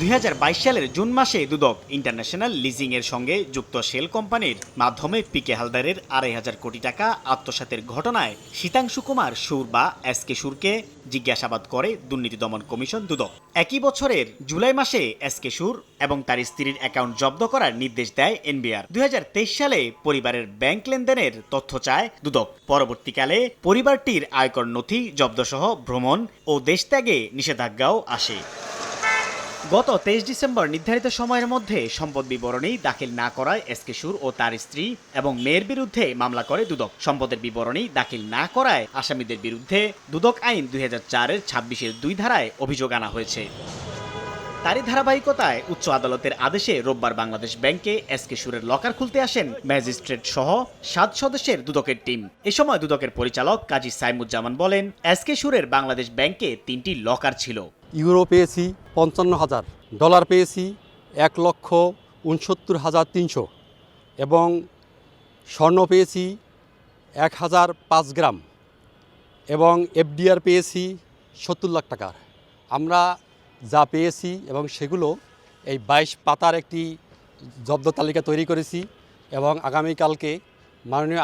2022 সালের জুন মাসে দুদক international leasing এর সঙ্গে যুক্ত শেল কোম্পানির মাধ্যমে পিকে হালদারের 2,500 কোটি টাকা আত্মসাতের ঘটনায় শীতাংশু কুমার সুর বা এসকে সুরকে জিজ্ঞাসাবাদ করে দুর্নীতি দমন কমিশন দুদক। একই বছরের জুলাই মাসে এসকে সুর এবং তার স্ত্রীর অ্যাকাউন্ট জব্দ করার নির্দেশ দেয় এনবিআর। 2023 সালে পরিবারের ব্যাংক লেনদেনের তথ্য চায় দুদক। পরবর্তীকালে পরিবারটির আয়কর নথি জব্দসহ ভ্রমণ ও দেশত্যাগে নিষেধাজ্ঞাও আসে। গত 23 ডিসেম্বর নির্ধারিত সময়ের মধ্যে সম্পদ বিবরণী দাখিল না করায় এসকে সুর ও তার স্ত্রী এবং মেয়ের বিরুদ্ধে মামলা করে দুদক। সম্পদের বিবরণী দাখিল না করায় আসামিদের বিরুদ্ধে দুদক আইন 2004-এর 26-এর 2 ধারায় অভিযোগ আনা হয়েছে। তারই ধারাবাহিকতায় উচ্চ আদালতের আদেশে রোববার বাংলাদেশ ব্যাংকে এসকে সুরের লকার খুলতে আসেন ম্যাজিস্ট্রেট সহ 7 সদস্যের দুদকের টিম। এ সময় দুদকের পরিচালক কাজী সাইমুজ্জামান বলেন, এসকে সুরের বাংলাদেশ ব্যাংকে 3টি লকার ছিল। ইউরো পেয়েছি 55,000, ডলার পেয়েছি 1,69,300 এবং স্বর্ণ পেয়েছি 1,005 গ্রাম এবং এফডিআর পেয়েছি 70 লাখ টাকার। আমরা যা পেয়েছি এবং সেগুলো এই 22 পাতার একটি জব্দ তালিকা তৈরি করেছি এবং আগামীকালকে মাননীয়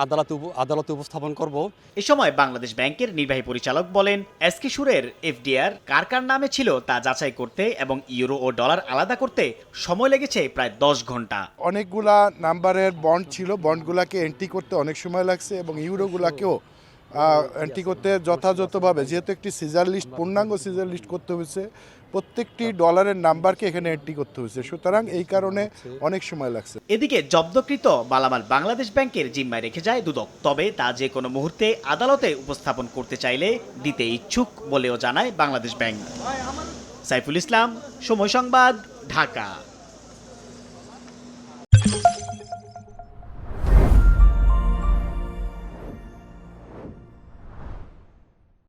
আদালতে উপস্থাপন করব। এ সময় বাংলাদেশ ব্যাংকের নির্বাহী পরিচালক বলেন, এসকে সুরের এফডিআর কার কার নামে ছিল তা যাচাই করতে এবং ইউরো ও ডলার আলাদা করতে সময় লেগেছে প্রায় 10 ঘন্টা। অনেকগুলা নাম্বারের বন্ড ছিল, বন্ডগুলাকে এন্ট্রি করতে অনেক সময় লাগছে এবং ইউরোগুলাকেও এন্ট্রি করতে যথাযথভাবে, যেহেতু একটি সিজার লিস্ট, পূর্ণাঙ্গ সিজার লিস্ট করতে হয়েছে, প্রত্যেকটি ডলারের নাম্বারকে এখানে এন্ট্রি করতে হয়েছে, সুতরাং এই কারণে অনেক সময় লাগছে। এদিকে জব্দকৃত মালামাল বাংলাদেশ ব্যাংকের জিম্মায় রেখে যায় দুদক, তবে তা যে কোনো মুহূর্তে আদালতে উপস্থাপন করতে চাইলে দিতে ইচ্ছুক বলেও জানায় বাংলাদেশ ব্যাংক। সাইফুল ইসলাম, সময় সংবাদ, ঢাকা।